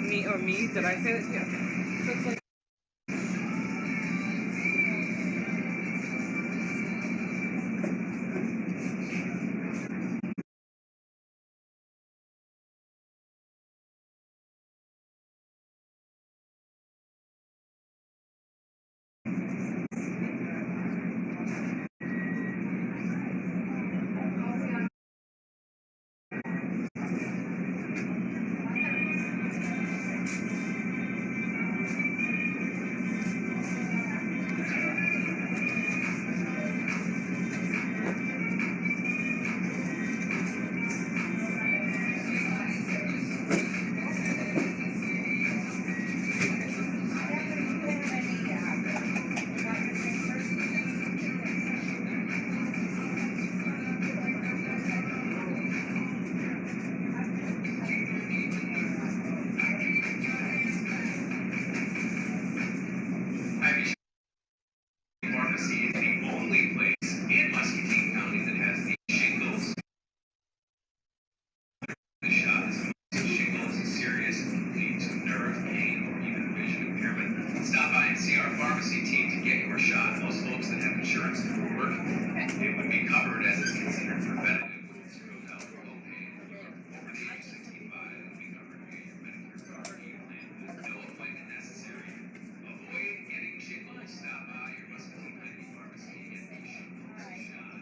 Me? Did I say that? Yeah. So it's like Hy-Vee Pharmacy is the only place in Muscatine County that has the shingles. The shot is shingles is serious and leads to nerve pain or even vision impairment. Stop by and see our pharmacy team to get your shot. Most folks that have insurance through work, it would be covered as it's considered preventative with zero dollar copay. Over the age of 65, it would be covered via your Medicare Part B plan with no appointment necessary. Avoid getting shingles. Stop by your Muscatine Hy-Vee Pharmacy and get the shingles shot.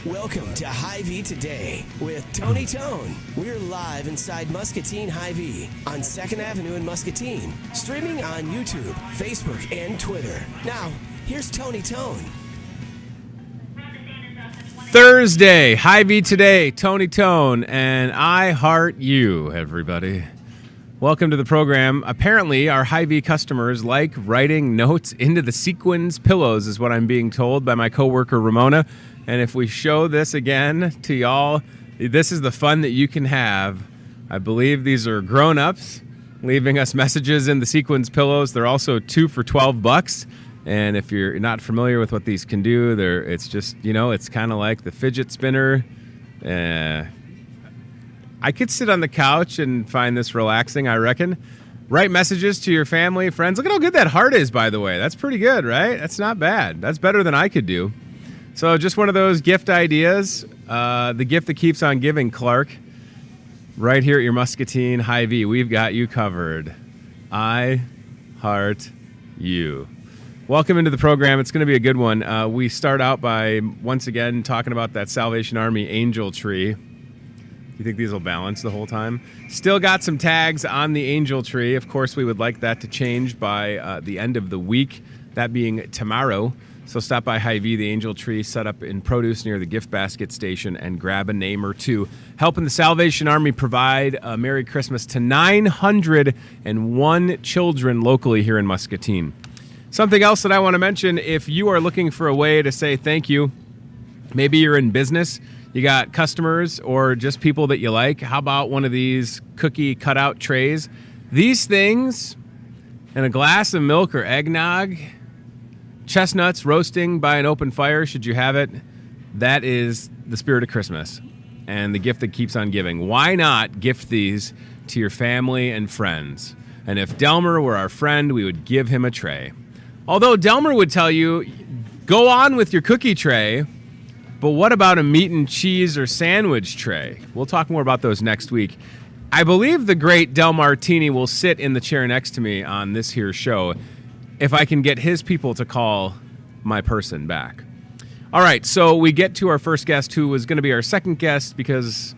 Welcome to Hy-Vee Today with Tony Tone. We're live inside Muscatine Hy-Vee on 2nd Avenue in Muscatine, streaming on YouTube, Facebook, and Twitter. Now, here's Tony Tone. Thursday, Hy-Vee Today, Tony Tone, and I heart you, everybody. Welcome to the program. Apparently, our Hy-Vee customers like writing notes into the sequins pillows, is what I'm being told by my coworker Ramona. And if we show this again to y'all, this is the fun that you can have. I believe these are grown-ups leaving us messages in the sequins pillows. They're also 2 for $12. And if you're not familiar with what these can do, it's just, it's kind of like the fidget spinner. I could sit on the couch and find this relaxing, I reckon. Write messages to your family, friends. Look at how good that heart is, by the way. That's pretty good, right? That's not bad. That's better than I could do. So just one of those gift ideas. The gift that keeps on giving, Clark. Right here at your Muscatine Hy-Vee. We've got you covered. I heart you. Welcome into the program. It's going to be a good one. We start out by, once again, talking about that Salvation Army angel tree. You think these will balance the whole time? Still got some tags on the angel tree. Of course, we would like that to change by the end of the week, that being tomorrow. So stop by Hy-Vee, the angel tree set up in produce near the gift basket station, and grab a name or two. Helping the Salvation Army provide a Merry Christmas to 901 children locally here in Muscatine. Something else that I want to mention, if you are looking for a way to say thank you, maybe you're in business, you got customers or just people that you like, how about one of these cookie cutout trays? These things and a glass of milk or eggnog, chestnuts roasting by an open fire, should you have it, that is the spirit of Christmas and the gift that keeps on giving. Why not gift these to your family and friends? And if Delmer were our friend, we would give him a tray. Although Delmer would tell you, go on with your cookie tray, but what about a meat and cheese or sandwich tray? We'll talk more about those next week. I believe the great Del Martini will sit in the chair next to me on this here show if I can get his people to call my person back. All right, so we get to our first guest, who was going to be our second guest because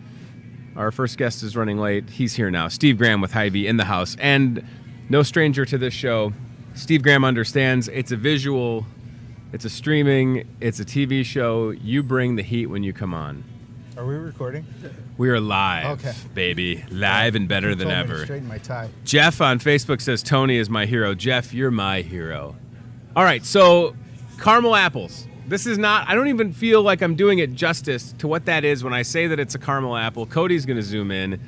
our first guest is running late. He's here now. Steve Graham with Hy-Vee in the house. And no stranger to this show. Steve Graham understands it's a visual, it's a streaming, it's a TV show. You bring the heat when you come on. Are we recording? We are live, Okay. baby. Live and better than Told me to ever. straighten my tie. Jeff on Facebook says, Tony is my hero. Jeff, you're my hero. All right, so caramel apples. This is not, I don't even feel like I'm doing it justice to what that is when I say that it's a caramel apple. Cody's going to zoom in.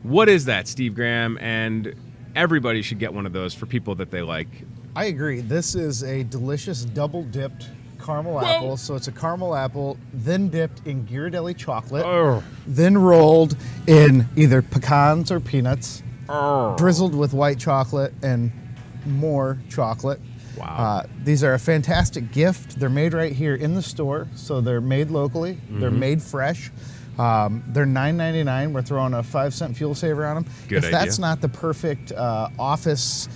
What is that, Steve Graham? And everybody should get one of those for people that they like. I agree. This is a delicious double-dipped caramel apple. So it's a caramel apple, then dipped in Ghirardelli chocolate, then rolled in either pecans or peanuts, drizzled with white chocolate and more chocolate. Wow. These are a fantastic gift. They're made right here in the store, so they're made locally. They're made fresh. They're $9.99. We're throwing a 5-cent fuel saver on them. Good if idea. that's not the perfect office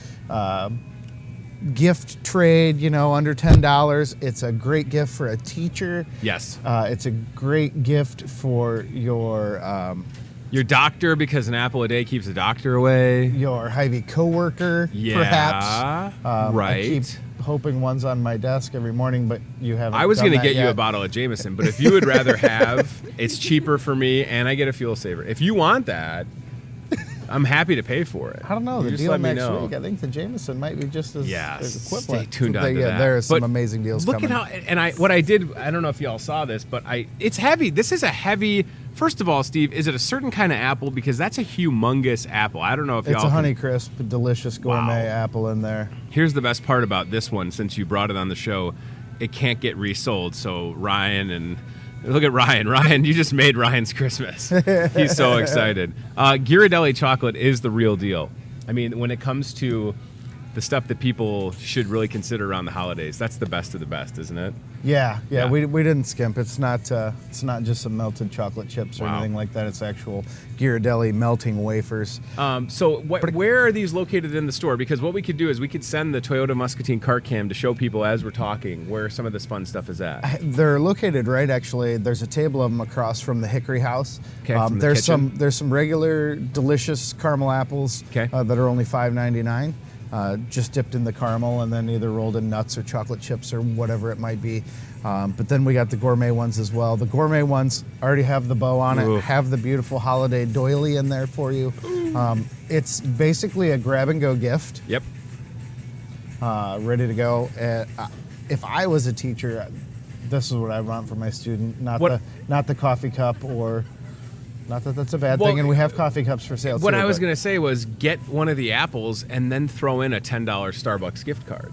gift trade, under $10, it's a great gift for a teacher. Yes. It's a great gift for your doctor, because an apple a day keeps the doctor away. Hy-Vee coworker, Yeah, perhaps. right. I keep hoping one's on my desk every morning, but you haven't. I was going going to to get you a bottle of Jameson, but if you would rather have, it's cheaper for me and I get a fuel saver. If you want that, I'm happy to pay for it. I don't know. You The just deal let me next know. week, I think the Jameson might be just as equivalent. Stay tuned on to that. There are some But amazing deals look coming. at how, and I don't know if y'all saw this, but it's heavy. This is a heavy, first of all, Steve, is it a certain kind of apple? Because that's a humongous apple. I don't know if y'all It's a Honeycrisp, delicious gourmet apple in there. Here's the best part about this one, since you brought it on the show, it can't get resold. So Ryan and look at Ryan. Ryan, you just made Ryan's Christmas. He's so excited. Ghirardelli chocolate is the real deal. I mean, when it comes to the stuff that people should really consider around the holidays, that's the best of the best, isn't it? Yeah. Yeah. We didn't skimp. It's not just some melted chocolate chips or Wow. anything like that. It's actual Ghirardelli melting wafers. So where are these located in the store? Because what we could do is we could send the Toyota Muscatine cart cam to show people as we're talking where some of this fun stuff is at. They're located right. Actually, there's a table of them across from the Hickory House. Okay, from the there's kitchen. there's some regular delicious caramel apples Okay. that are only $5.99. Just dipped in the caramel and then either rolled in nuts or chocolate chips or whatever it might be. But then we got the gourmet ones as well. The gourmet ones already have the bow on Ooh. it, have the beautiful holiday doily in there for you. It's basically a grab-and-go gift, Yep. ready to go. If I was a teacher, this is what I want for my student, not the coffee cup or... Not that that's a bad Well, thing, and we have coffee cups for sale What too, I was but- going to say was get one of the apples and then throw in a $10 Starbucks gift card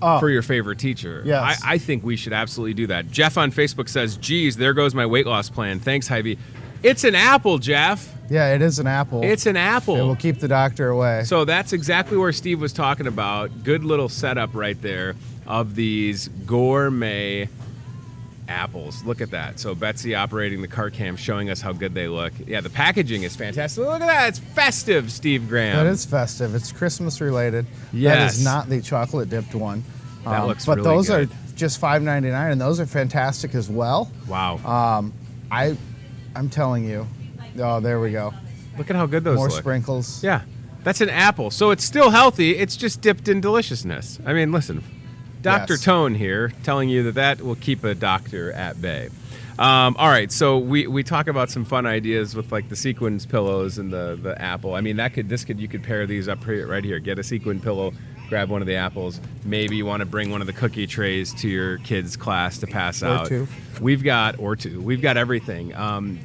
for your favorite teacher. Yes. I think we should absolutely do that. Jeff on Facebook says, geez, there goes my weight loss plan. Thanks, Hy-Vee. It's an apple, Jeff. Yeah, it is an apple. It's an apple. It will keep the doctor away. So that's exactly where Steve was talking about. Good little setup right there of these gourmet apples. Look at that. So Betsy operating the cart cam, showing us how good they look. Yeah, the packaging is fantastic. Look at that. It's festive, Steve Graham. That is festive. It's Christmas related. That Yes. is not the chocolate dipped one. That looks but really those good. are just $5.99, and those are fantastic as well. Wow. I'm telling you. Oh, there we go. Look at how good those More look. sprinkles. Yeah. That's an apple. So it's still healthy. It's just dipped in deliciousness. I mean, listen. Dr. Yes. Tone here telling you that will keep a doctor at bay. All right, so we talk about some fun ideas with like the sequins pillows and the apple. I mean, you could pair these up here, right here. Get a sequin pillow, grab one of the apples. Maybe you want to bring one of the cookie trays to your kids' class to pass out. two. We've got everything.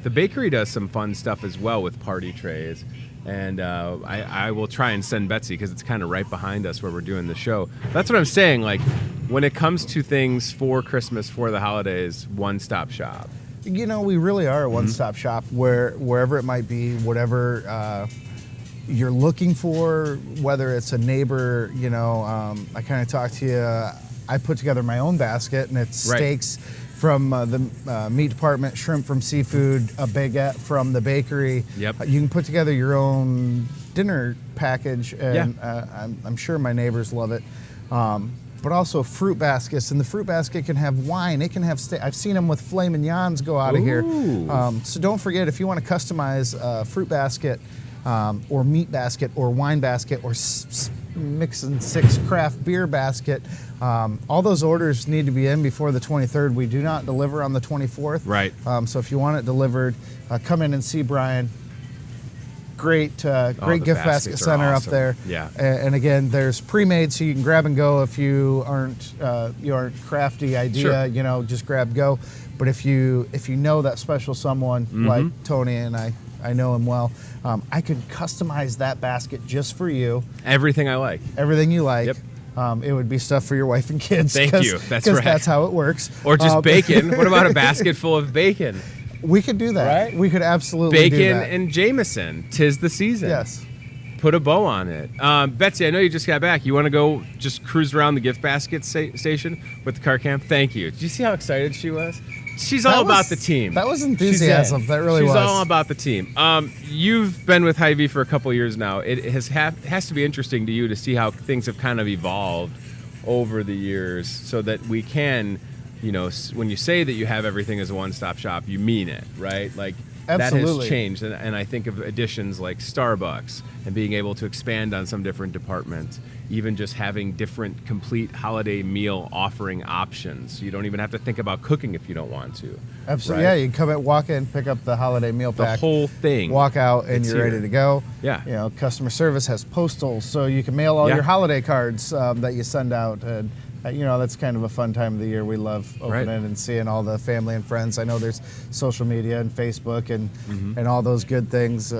The bakery does some fun stuff as well with party trays. And I will try and send Betsy because it's kind of right behind us where we're doing the show. That's what I'm saying. Like, when it comes to things for Christmas, for the holidays, one-stop shop. We really are a one-stop shop wherever it might be, whatever you're looking for, whether it's a neighbor, I kind of talked to you. I put together my own basket, and it's Right. steaks from the meat department, shrimp from seafood, a baguette from the bakery. Yep. You can put together your own dinner package, and I'm sure my neighbors love it. But also fruit baskets, and the fruit basket can have wine. It can have I've seen them with filet mignons go out of here. So don't forget, if you want to customize a fruit basket, or meat basket, or wine basket, or mix and six craft beer basket. All those orders need to be in before the 23rd. We do not deliver on the 24th. Right. So if you want it delivered, come in and see Brian. Great the gift basket baskets are center awesome. up there. Yeah. And again, there's pre-made, so you can grab and go if you aren't crafty idea. Sure. Just grab go. But if you know that special someone like Tony, and I know him well, I could customize that basket just for you. Everything I like. Everything you like. Yep. It would be stuff for your wife and kids. Thank you. That's right. That's how it works. Or just bacon. What about a basket full of bacon? We could do that. Right? We could absolutely do Bacon that. and Jameson. 'Tis the season. Yes. Put a bow on it. Betsy, I know you just got back. You want to go just cruise around the gift basket station with the car cam? Thank you. Did you see how excited she was? She's all about the team. That was enthusiasm. That really was. She's all about the team. You've been with Hy-Vee for a couple of years now. It has to be interesting to you to see how things have kind of evolved over the years so that we can, when you say that you have everything as a one-stop shop, you mean it, right? Like, Absolutely. that has changed. And I think of additions like Starbucks and being able to expand on some different departments, even just having different complete holiday meal offering options. You don't even have to think about cooking if you don't want to. Absolutely. Right? Yeah, you can come in, walk in, pick up the holiday meal The pack. whole thing. Walk out, and It's you're ready here. to go. Yeah. Customer service has postals, so you can mail all Yeah. your holiday cards that you send out. And that's kind of a fun time of the year. We love opening Right. and seeing all the family and friends. I know there's social media and Facebook and all those good things.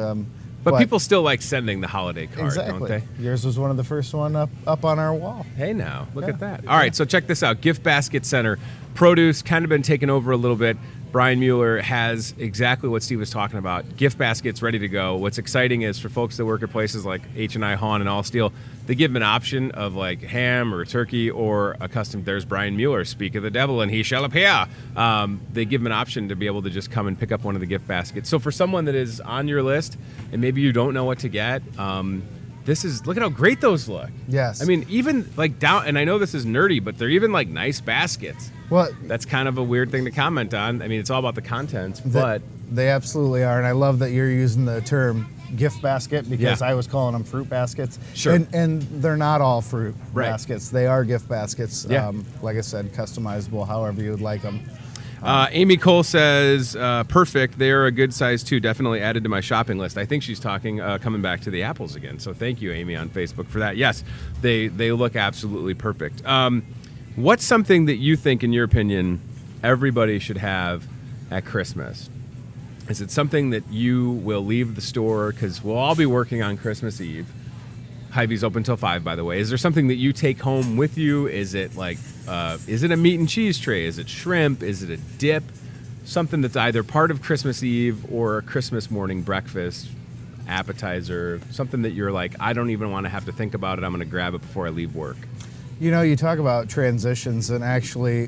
But people still like sending the holiday card, exactly. don't they? Yours was one of the first one up on our wall. Hey now, look Yeah. at that. All right, so check this out. Gift Basket Center. Produce kind of been taken over a little bit. Brian Mueller has exactly what Steve was talking about. Gift baskets ready to go. What's exciting is for folks that work at places like H&I, Hahn, and All Steel, they give them an option of like ham or turkey or a custom. There's Brian Mueller, speak of the devil, and he shall appear. They give them an option to be able to just come and pick up one of the gift baskets. So for someone that is on your list and maybe you don't know what to get, look at how great those look. Yes. I mean, even like down, and I know this is nerdy, but they're even like nice baskets. Well, That's kind of a weird thing to comment on. I mean, it's all about the content, but they absolutely are, and I love that you're using the term gift basket because Yeah. I was calling them fruit baskets. Sure. And they're not all fruit Right. baskets. They are gift baskets. Yeah. Like I said, customizable however you would like them. Amy Cole says, perfect. They are a good size too. Definitely added to my shopping list. I think she's talking, coming back to the apples again. So thank you, Amy, on Facebook for that. Yes, they look absolutely perfect. What's something that you think, in your opinion, everybody should have at Christmas? Is it something that you will leave the store? Because we'll all be working on Christmas Eve. Hy-Vee's open till 5, by the way. Is there something that you take home with you? Is it like, is it a meat and cheese tray? Is it shrimp? Is it a dip? Something that's either part of Christmas Eve or a Christmas morning breakfast, appetizer, something that you're like, I don't even want to have to think about it. I'm going to grab it before I leave work. You talk about transitions, and actually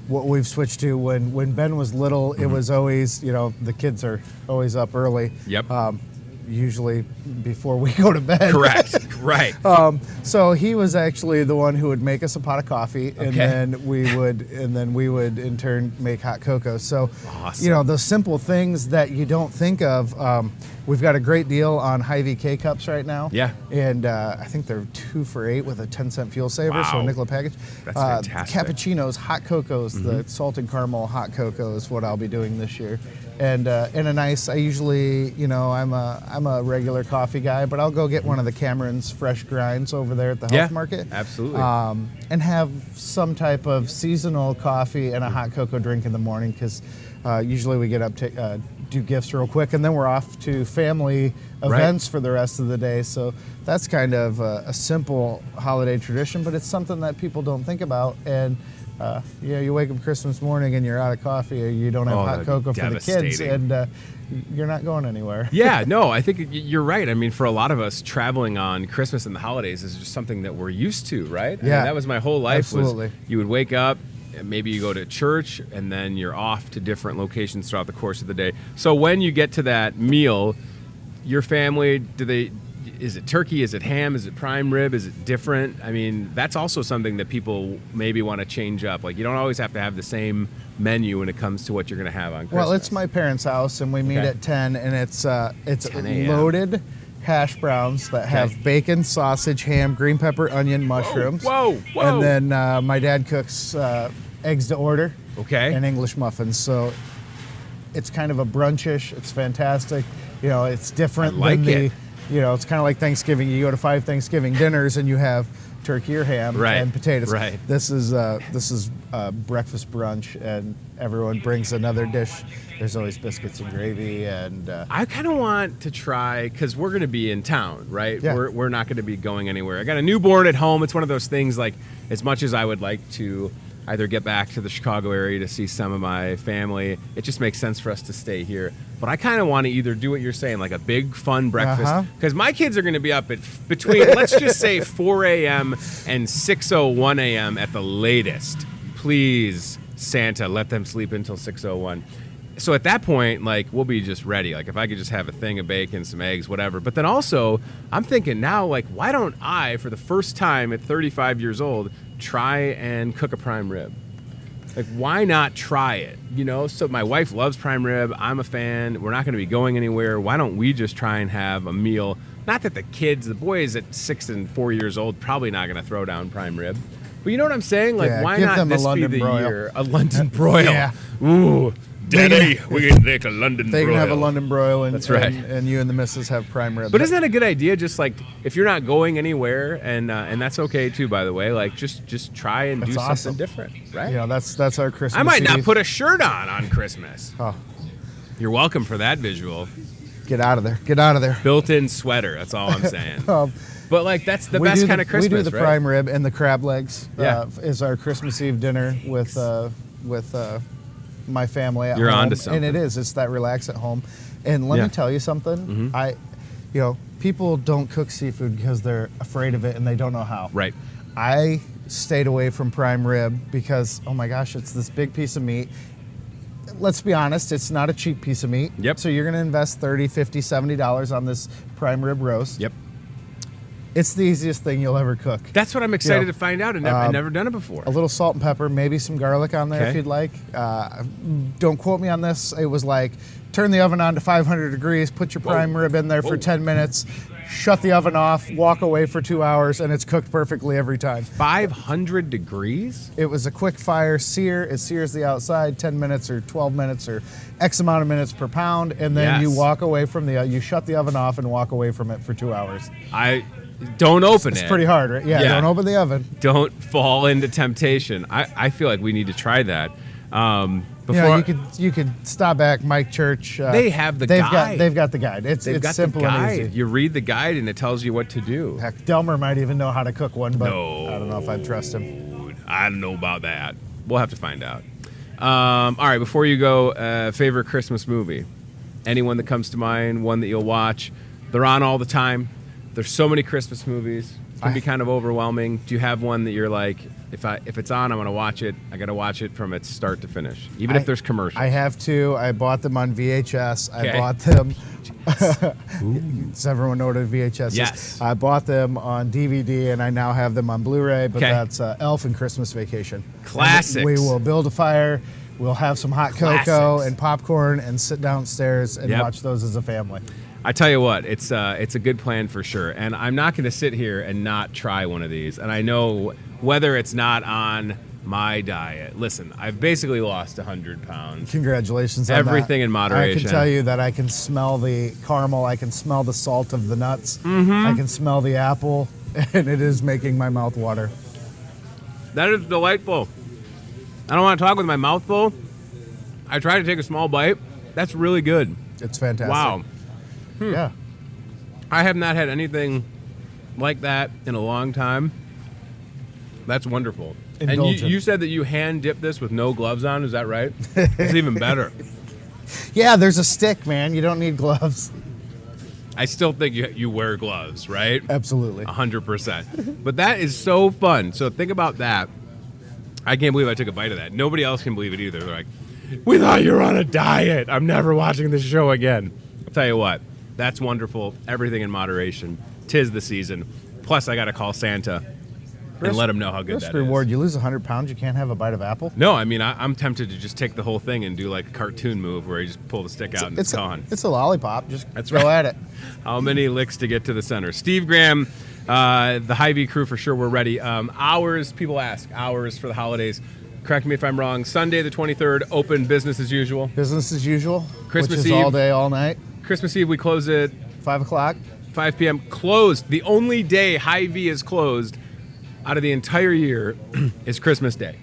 what we've switched to when Ben was little, it was always, the kids are always up early. Yep. Usually before we go to bed. Correct. Right. So he was actually the one who would make us a pot of coffee, and Okay. then we would in turn make hot cocoa. So, Awesome. those simple things that you don't think of. We've got a great deal on Hy-Vee K-Cups right now. Yeah. And I think they're 2 for $8 with a 10-cent fuel saver, so a Wow. nickel a package. That's fantastic. Cappuccinos, hot cocos, the salted caramel hot cocoa is what I'll be doing this year. And in a nice, I usually, I'm a regular coffee guy, but I'll go get one of the Cameron's fresh grinds over there at the health market. Absolutely. And have some type of seasonal coffee and a hot cocoa drink in the morning, because usually we get up to do gifts real quick, and then we're off to family events for the rest of the day. So that's kind of a simple holiday tradition, but it's something that people don't think about. And you wake up Christmas morning and you're out of coffee, or you don't have hot that'd be cocoa for the kids, devastating. and you're not going anywhere. Yeah, no, I think you're right. I mean, for a lot of us, traveling on Christmas and the holidays is just something that we're used to, right? I mean, Yeah. that was my whole life. Absolutely. Was you would wake up, and maybe you go to church, and then you're off to different locations throughout the course of the day. So when you get to that meal, your family, is it turkey? Is it ham? Is it prime rib? Is it different? I mean, that's also something that people maybe want to change up. Like, you don't always have to have the same menu when it comes to what you're going to have on Christmas. Well, it's my parents' house, and we meet Okay. at 10, and it's 10 a.m. loaded. hash browns that have bacon, sausage, ham, green pepper, onion, mushrooms. Whoa. And then my dad cooks eggs to order. Okay. And English muffins. So it's kind of a brunchish. It's fantastic. You know, it's different than the, you know, it's kind of like Thanksgiving. You go to 5 Thanksgiving dinners and you have turkey or ham and potatoes. Right. This is breakfast brunch, and everyone brings another dish. There's always biscuits and gravy, and I kind of want to try, because we're going to be in town, right? Yeah. We're not going to be going anywhere. I got a newborn at home. It's one of those things, like, as much as I would like to either get back to the Chicago area to see some of my family, it just makes sense for us to stay here. But I kind of want to either do what you're saying, like a big fun breakfast, because my kids are going to be up at between, let's just say 4 a.m. and 6:01 a.m. at the latest. Please, Santa, let them sleep until 6:01. So at that point, like, we'll be just ready. Like, if I could just have a thing of bacon, some eggs, whatever. But then also, I'm thinking now, like, why don't I, for the first time at 35 years old, try and cook a prime rib? Like, why not try it? You know, so my wife loves prime rib. I'm a fan. We're not going to be going anywhere. Why don't we just try and have a meal? Not that the kids, the boys at 6 and 4 years old, probably not going to throw down prime rib. But you know what I'm saying? Like, why give not them this a be London the broil. year? A London broil. Yeah. Ooh, Daddy, we can make a London broil. they can have a London broil, and That's right. and you and the missus have prime rib. But isn't that a good idea? Just like, if you're not going anywhere, and that's okay too, by the way. Like, just try and do awesome. something different, right? You know, that's our Christmas. I might not Eve. put a shirt on Christmas. Oh, You're welcome for that visual. get out of there! Get out of there! Built-in sweater. That's all I'm saying. But like, that's the We best do kind of Christmas, We do the right? prime rib and the crab legs. Yeah. Is our Christmas Eve dinner with my family at You're home. onto something. And it's that relax at home. And let Yeah. me tell you something. Mm-hmm. People don't cook seafood because they're afraid of it and they don't know how. Right. I stayed away from prime rib because, oh my gosh, it's this big piece of meat. Let's be honest, it's not a cheap piece of meat. Yep. So you're going to invest $30, $50, $70 on this prime rib roast. Yep. It's the easiest thing you'll ever cook. That's what I'm excited to find out. I've never done it before. A little salt and pepper, maybe some garlic on there if you'd like. Don't quote me on this. It was like, turn the oven on to 500 degrees, put your prime rib in there for 10 minutes, shut the oven off, walk away for 2 hours, and it's cooked perfectly every time. 500 degrees? It was a quick fire sear. It sears the outside, 10 minutes or 12 minutes or X amount of minutes per pound, and then you walk away from you shut the oven off and walk away from it for 2 hours. Don't open it. It's pretty hard, right? Yeah, don't open the oven. Don't fall into temptation. I feel like we need to try that. Before you could stop back Mike Church. They have the guide. They've got the guide. It's simple and easy. You read the guide and it tells you what to do. Heck, Delmer might even know how to cook one, but I don't know if I'd trust him. I don't know about that. We'll have to find out. All right, before you go, favorite Christmas movie? Anyone that comes to mind, one that you'll watch? They're on all the time. There's so many Christmas movies. It can be kind of overwhelming. Do you have one that you're like, if it's on, I'm going to watch it. I got to watch it from its start to finish, even if there's commercials. I have two. I bought them on VHS. Okay. I bought them. Does everyone know what a VHS is? Yes. I bought them on DVD, and I now have them on Blu-ray. But that's Elf and Christmas Vacation. Classics. And we will build a fire. We'll have some hot cocoa Classics. and popcorn, and sit downstairs and watch those as a family. I tell you what, it's a good plan for sure. And I'm not going to sit here and not try one of these. And I know whether it's not on my diet. Listen, I've basically lost 100 pounds. Congratulations on Everything that. in moderation. I can tell you that I can smell the caramel. I can smell the salt of the nuts. Mm-hmm. I can smell the apple, and it is making my mouth water. That is delightful. I don't want to talk with my mouth full. I try to take a small bite. That's really good. It's fantastic. Wow. Yeah. I have not had anything like that in a long time. That's wonderful. And you said that you hand dip this with no gloves on. Is that right? It's even better. Yeah, there's a stick, man. You don't need gloves. I still think you wear gloves, right? Absolutely. 100%. But that is so fun. So think about that. I can't believe I took a bite of that. Nobody else can believe it either. They're like, we thought you were on a diet. I'm never watching this show again. I'll tell you what. That's wonderful. Everything in moderation. 'Tis the season. Plus, I got to call Santa. and let them know how good risk that reward. is. You lose 100 pounds, you can't have a bite of apple. No, I mean, I'm tempted to just take the whole thing and do like a cartoon move where you just pull the stick out and it's gone. It's a lollipop. Just That's go right. at it. How many licks to get to the center? Steve Graham, the Hy-Vee crew for sure, we're ready. Hours, people ask, hours for the holidays. Correct me if I'm wrong. Sunday the 23rd, open business as usual. Business as usual. Christmas which is Eve. all day, all night. Christmas Eve, we close at 5 o'clock. 5 p.m. Closed. The only day Hy-Vee is closed out of the entire year is Christmas Day.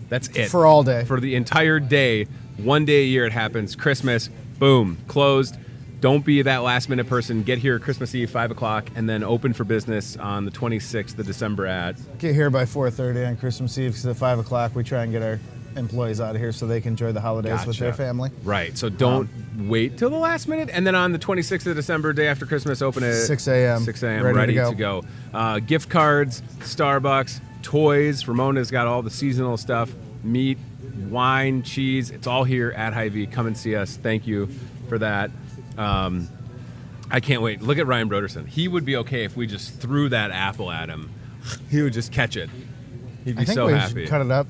That's it. For all day. For the entire day. One day a year it happens. Christmas, boom, closed. Don't be that last minute person. Get here Christmas Eve, 5 o'clock, and then open for business on the 26th of December at... Get here by 4:30 on Christmas Eve because at 5 o'clock we try and get our employees out of here so they can enjoy the holidays with their Gotcha. family. Right, so don't wait till the last minute. And then on the 26th of December, day after Christmas, open at 6 a.m. 6 a.m. Ready ready to go. Gift cards, Starbucks, toys. Ramona's got all the seasonal stuff. Meat, wine, cheese. It's all here at Hy-Vee. Come and see us. Thank you for that. I can't wait. Look at Ryan Broderson. He would be okay if we just threw that apple at him. He would just catch it. He'd be I think so we happy. should cut it up.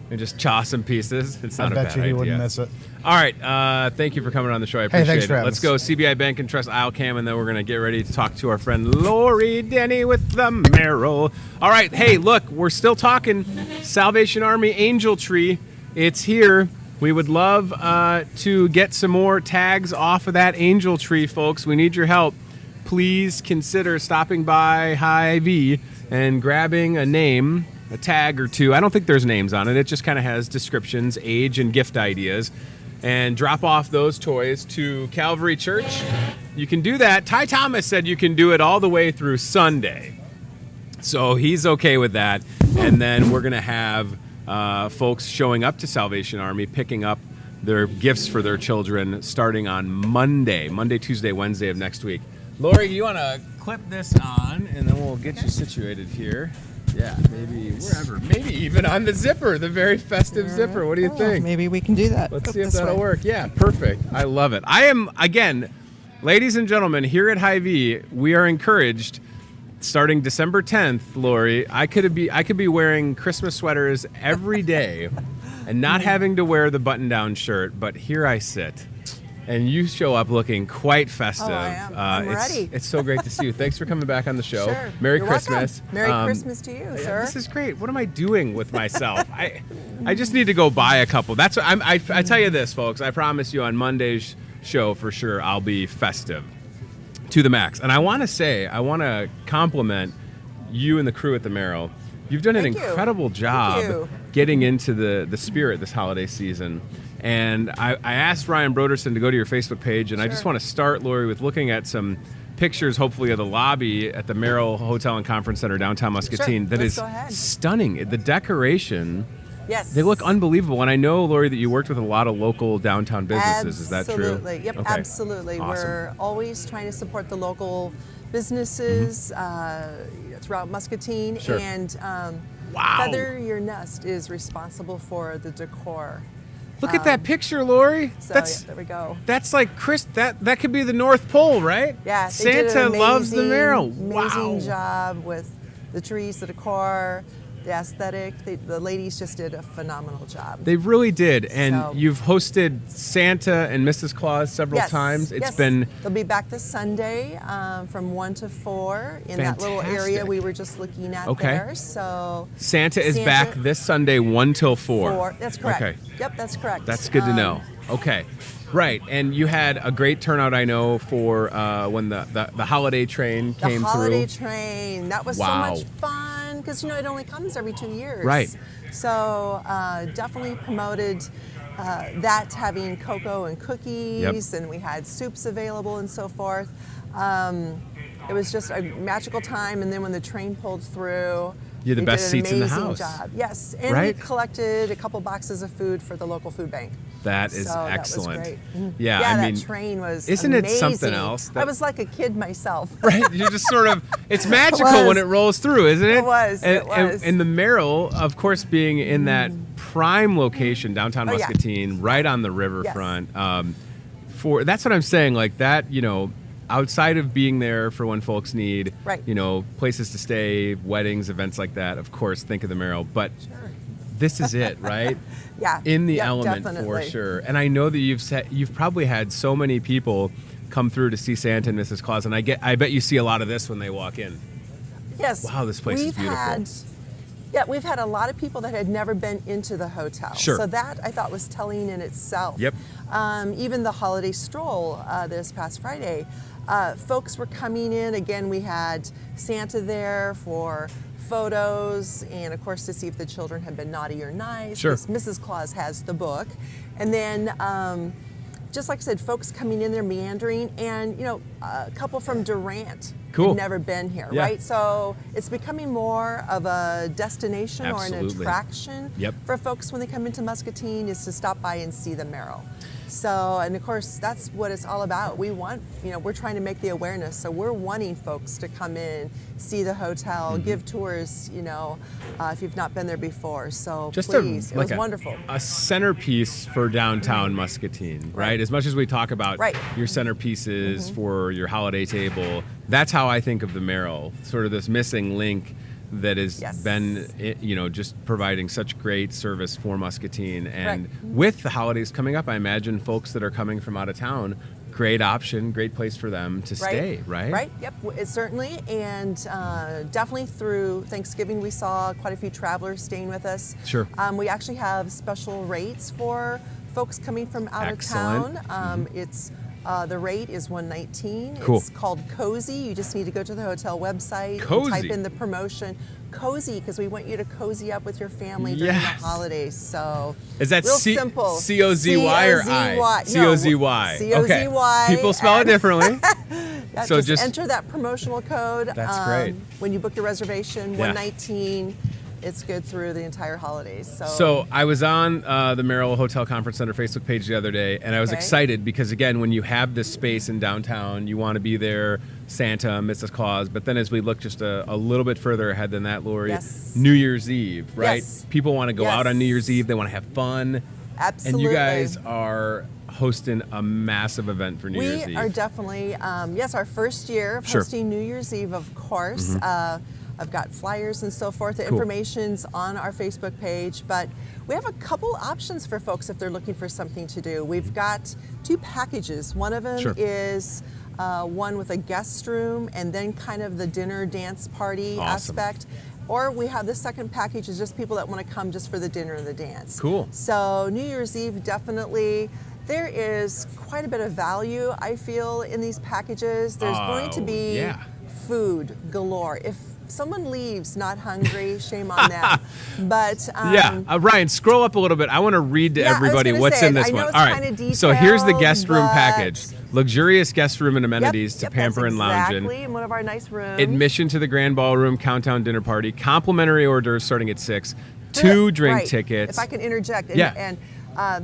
And just chow some pieces. It's not I a bet bad you he idea. wouldn't miss it. All right. Thank you for coming on the show. I appreciate thanks it. for having Let's us. go CBI Bank and Trust Isle Cam, and then we're going to get ready to talk to our friend Lori Denny with the Merrill. All right. Hey, look, we're still talking Salvation Army Angel Tree. It's here. We would love to get some more tags off of that angel tree, folks. We need your help. Please consider stopping by Hy-Vee and grabbing a name, a tag or two. I don't think there's names on it. It just kind of has descriptions, age, and gift ideas. And drop off those toys to Calvary Church. You can do that. Ty Thomas said you can do it all the way through Sunday. So he's okay with that. And then we're going to have folks showing up to Salvation Army, picking up their gifts for their children starting on Monday, Tuesday, Wednesday of next week. Lori, you want to clip this on, and then we'll get you situated here. Yeah, maybe wherever. Maybe even on the zipper, the very festive zipper. What do you think? Maybe we can do that. Let's Go see if this that'll way. work. Yeah, perfect. I love it. I am, again, ladies and gentlemen, here at Hy-Vee, we are encouraged. Starting December 10th, Lori, I could be wearing Christmas sweaters every day and not having to wear the button-down shirt, but here I sit. And you show up looking quite festive. Oh, I am. I'm ready. It's so great to see you. Thanks for coming back on the show. Sure. Merry You're Christmas. welcome. Merry Christmas to you, sir. This is great. What am I doing with myself? I just need to go buy a couple. That's what I tell you this, folks. I promise you on Monday's show for sure I'll be festive to the max. And I want to compliment you and the crew at the Merrill. You've done an Thank you. incredible Thank job you. getting into the spirit this holiday season. And I asked Ryan Broderson to go to your Facebook page, and I just want to start, Lori, with looking at some pictures, hopefully, of the lobby at the Merrill Hotel and Conference Center downtown Muscatine. Sure. That Let's is go ahead. stunning. The decoration, Yes. they look unbelievable. And I know, Lori, that you worked with a lot of local downtown businesses. Is that true? Absolutely. Yep, Okay. absolutely. Awesome. We're always trying to support the local businesses throughout Muscatine. Sure. And Wow. Feather Your Nest is responsible for the decor. Look at that picture, Lori. So That's yeah, there we go. That's like Chris. That could be the North Pole, right? Yeah, they did Santa an loves the Merrill. Amazing Wow. job with the trees, the decor, the aesthetic. The ladies just did a phenomenal job. They really did. And So- you've hosted Santa and Mrs. Claus several Yes, times. It's yes. been They'll be back this Sunday from 1 to 4 in that little area Fantastic. we were just looking at Okay. there. So Santa is Santa- back this Sunday, 1 till 4. 4. That's correct. Okay. Yep, that's correct. That's good to know. Okay. Right. And you had a great turnout, I know, for when the holiday train came the holiday through. train. That was Wow. so much fun because it only comes every 2 years. Right. So definitely promoted that, having cocoa and cookies, and we had soups available and so forth. It was just a magical time. And then when the train pulled through, You had the they best did an seats in the amazing house. job. Yes, and Right? we collected a couple boxes of food for the local food bank. That is So excellent. That was great. Mhm. Yeah, yeah, I that mean, train was isn't it amazing. something else I that- was like a kid myself. Right? You just sort of, it's magical was. when it rolls through, isn't it? It was, And, it was. And the Merrill, of course, being in that prime location, downtown Oh, yeah. Muscatine, right on the riverfront. That's what I'm saying. Like that, outside of being there for when folks need, Right. places to stay, weddings, events like that, of course, think of the Merrill. But Sure. this is it, right? Yeah. In the Yep, element for definitely. sure. And I know that you've probably had so many people come through to see Santa and Mrs. Claus, and I bet you see a lot of this when they walk in. Yes. Wow, this place is beautiful. We've had a lot of people that had never been into the hotel. Sure. So that I thought was telling in itself. Yep. Even the holiday stroll this past Friday, folks were coming in. Again, we had Santa there for photos and, of course, to see if the children had been naughty or nice. Sure. because Mrs. Claus has the book. And then, just like I said, folks coming in there meandering, and a couple from Durant Cool. had never been here, Yeah. right? So it's becoming more of a destination or an Absolutely. attraction Yep. for folks when they come into Muscatine, is to stop by and see the Merrill. So, and of course, that's what it's all about. We want, we're trying to make the awareness. So we're wanting folks to come in, see the hotel, Mm-hmm. give tours, if you've not been there before. So Just please, it was a wonderful. A centerpiece for downtown Muscatine, right? As much as we talk about Right. your centerpieces for your holiday table, that's how I think of the Merrill, sort of this missing link that has Yes. been, just providing such great service for Muscatine. And Right. with the holidays coming up, I imagine folks that are coming from out of town, great option, great place for them to stay, right? Right, yep, it certainly. And definitely through Thanksgiving, we saw quite a few travelers staying with us. Sure. We actually have special rates for folks coming from out Excellent. of town. It's the rate is $119. Cool. It's called Cozy. You just need to go to the hotel website Cozy. and type in the promotion. Cozy, because we want you to cozy up with your family during Yes. the holidays. So Is that real C- simple. C-O-Z-Y or I? C-O-Z-Y. Okay. C-O-Z-Y. People spell it and- differently. Yeah, So just just- enter that promotional code. That's great. When you book your reservation, Yeah. 119. It's good through the entire holidays. So I was on the Merrill Hotel Conference Center Facebook page the other day, and I was Okay. excited because, again, when you have this space in downtown, you want to be there, Santa, Mrs. Claus. But then as we look just a little bit further ahead than that, Lori, Yes. New Year's Eve, right? Yes. People want to go out on New Yes. Year's Eve. They want to have fun. absolutely. And you guys are hosting a massive event for New Year's Eve. We are definitely, our first year of Sure. hosting New Year's Eve, of course. I've got flyers and so forth. The Cool. information's on our Facebook page, but we have a couple options for folks if they're looking for something to do. We've got 2 packages. One of them Sure. is one with a guest room and then kind of the dinner dance party Awesome. aspect. Or we have the second package is just people that want to come just for the dinner and the dance. Cool. So New Year's Eve, definitely. There is quite a bit of value, I feel, in these packages. There's going to be yeah. food galore. If someone leaves not hungry, shame on them. But Ryan, scroll up a little bit. I want to read to Yeah, I was everybody gonna what's say, in this I know one. it's All right. kinda So here's the detailed, guest room but- package. Luxurious guest room and amenities to Yep, pamper that's and lounge in. exactly in one of our nice rooms. Admission to the Grand Ballroom Countdown Dinner Party. Complimentary hors d'oeuvres starting at 6. 2 drink Right. tickets. If I can interject. And, Yeah. and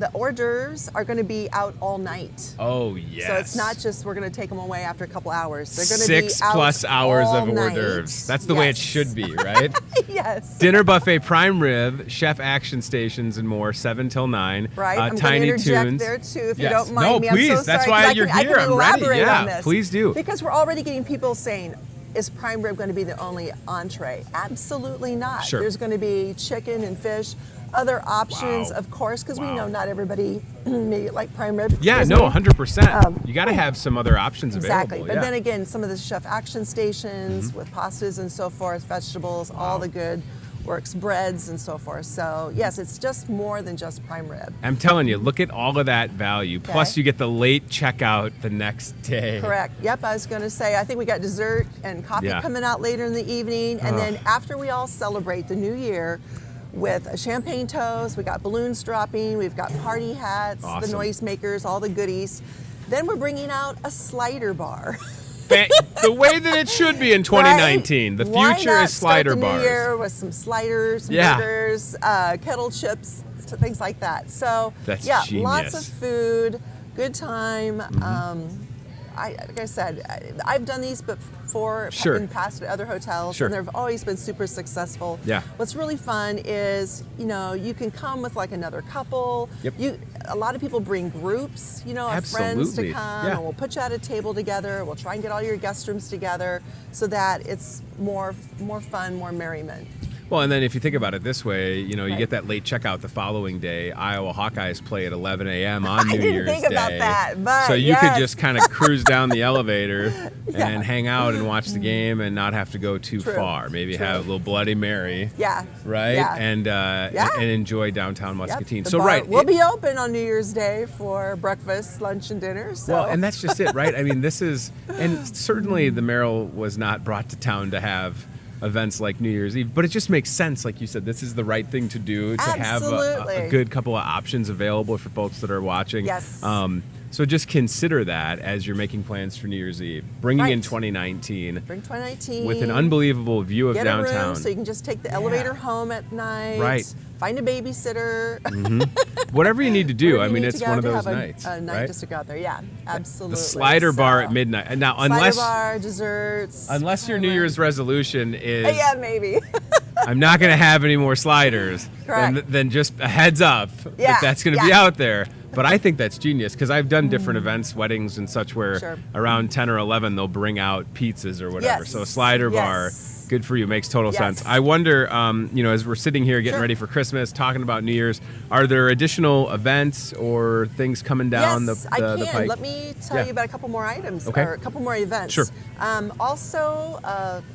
the hors d'oeuvres are going to be out all night. Oh, yes. So it's not just we're going to take them away after a couple hours. They're going to be 6 out plus hours all of hors night. d'oeuvres. That's the way it Yes. should be, right? Yes. Dinner buffet, prime rib, chef action stations, and more. 7 till 9. Right. I'm going to Tiny interject tunes. there too, if you Yes. don't mind No, me. please. I'm so That's sorry, why 'cause you're I here. can I'm ready. elaborate Yeah, on this. please do. Because we're already getting people saying, is prime rib going to be the only entree? Absolutely not. Sure. There's going to be chicken and fish, other options, Wow. of course, because Wow. we know not everybody may like prime rib. Yeah, Excuse no, me. 100%. You got to have some other options Exactly. available. But yeah. then again, some of the chef action stations with pastas and so forth, vegetables, all the good works, breads and so forth. So yes, it's just more than just prime rib. I'm telling you, look at all of that value. Plus, Okay. you get the late checkout the next day. Correct. Yep, I was going to say, I think we got dessert and coffee Yeah. coming out later in the evening. And then after we all celebrate the new year with a champagne toast, we got balloons dropping, we've got party hats, Awesome. the noisemakers, all the goodies. Then we're bringing out a slider bar. The way that it should be in 2019. Right? The Why future not is slider start the bars. New Year with some sliders, some Yeah. burgers, kettle chips, things like that. So That's yeah, genius. lots of food, good time. Like I said, I've done these before Sure. in past at other hotels, Sure. and they've always been super successful. Yeah. What's really fun is, you can come with like another couple. Yep. a lot of people bring groups, you know, of friends to Absolutely. come, Yeah. and we'll put you at a table together. We'll try and get all your guest rooms together so that it's more fun, more merriment. Well, and then if you think about it this way, you know, you Right. get that late checkout the following day. Iowa Hawkeyes play at 11 a.m. on New didn't Year's think Day. about that, but so you could yes. just kind of cruise down the elevator Yeah. and hang out and watch the game and not have to go too True. far. Maybe True. have a little Bloody Mary. Yeah. Right? Yeah. And Yeah. and enjoy downtown Yep, Muscatine. the So bar right. we'll be open on New Year's Day for breakfast, lunch, and dinner. So. Well, and that's just it, right? I mean, this is, and certainly the Merrill was not brought to town to have events like New Year's Eve, but it just makes sense, like you said, this is the right thing to do, to have a Absolutely. good couple of options available for folks that are watching. Yes. So just consider that as you're making plans for New Year's Eve. Bringing in Right. 2019 Bring 2019 with an unbelievable view of get downtown. a room so you can just take the elevator home at night. Right. Find a babysitter. Whatever you need to do. Whatever I you mean, need it's to go one of to those have nights. A night right? just to go out there. Yeah, absolutely. The slider bar So, at midnight. And now, Slider unless bar, desserts. your New Year's resolution is Yeah, maybe. I'm not going to have any more sliders, Correct. then just a heads up Yeah, that's going to be yeah. out there. But I think that's genius because I've done different events, weddings and such, where Sure. around 10 or 11 they'll bring out pizzas or whatever. Yes. So a slider bar, Yes. good for you, makes total Yes. sense. I wonder, you know, as we're sitting here getting Sure. ready for Christmas, talking about New Year's, are there additional events or things coming down yes, the I can. pike? Let me tell Yeah. you about a couple more items Okay. or a couple more events. Sure. Also,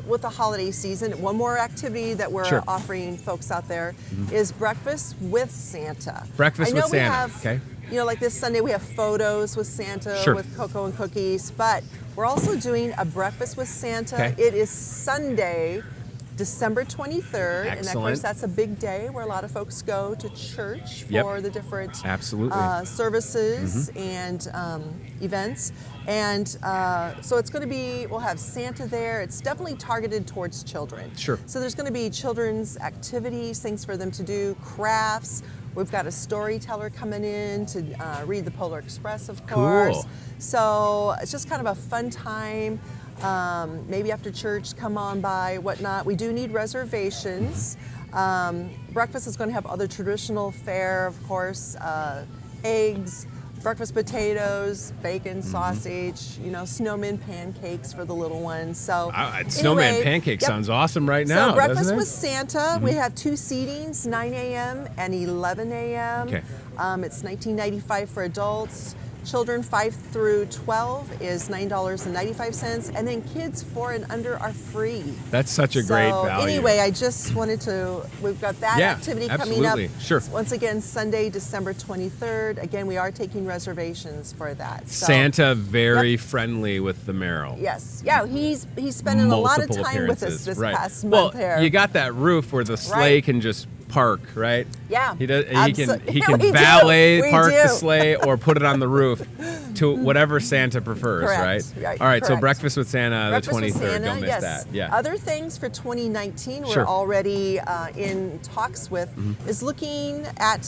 with the holiday season, one more activity that we're Sure. Mm-hmm. offering folks out there is breakfast with Santa. Breakfast I know with we Santa, have, okay. You know, like this Sunday we have photos with Santa Sure. with cocoa and cookies, but we're also doing a breakfast with Santa. Okay. It is Sunday, December 23rd, and of Excellent. course that's a big day where a lot of folks go to church Yep. for the different Absolutely. services Mm-hmm. and events. And so it's going to be, we'll have Santa there. It's definitely targeted towards children. Sure. So there's going to be children's activities, things for them to do, crafts. We've got a storyteller coming in to read the Polar Express, of course. Cool. So it's just kind of a fun time. Maybe after church, come on by, whatnot. We do need reservations. Breakfast is going to have other traditional fare, of course, eggs, breakfast potatoes, bacon, sausage, you know, snowman pancakes for the little ones. So Snowman anyway, pancake yep. sounds awesome right now, So breakfast doesn't it? with Santa, we have two seatings, 9 a.m. and 11 a.m. Okay. It's $19.95 for adults. Children 5 through 12 is $9.95, and then kids 4 and under are free. That's such a great So value. anyway, I just wanted to, we've got that Yeah, activity coming absolutely. up. Sure. Once again, Sunday, December 23rd. Again, we are taking reservations for that. So, Santa very Yep. friendly with the Merrill. Yes. Yeah, he's spending a lot of Multiple time with us appearances, this right. past well, month here. you got that roof where the sleigh Right. can just park, right? Yeah, He does. absolutely. He can We do. valet We park the do. sleigh or put it on the roof to whatever Santa prefers, Correct. right? Right, All right. So correct. breakfast with Santa Breakfast the with 23rd. Santa, Don't miss yes. that. Yeah. Other things for 2019 we're Sure. already in talks with Mm-hmm. is looking at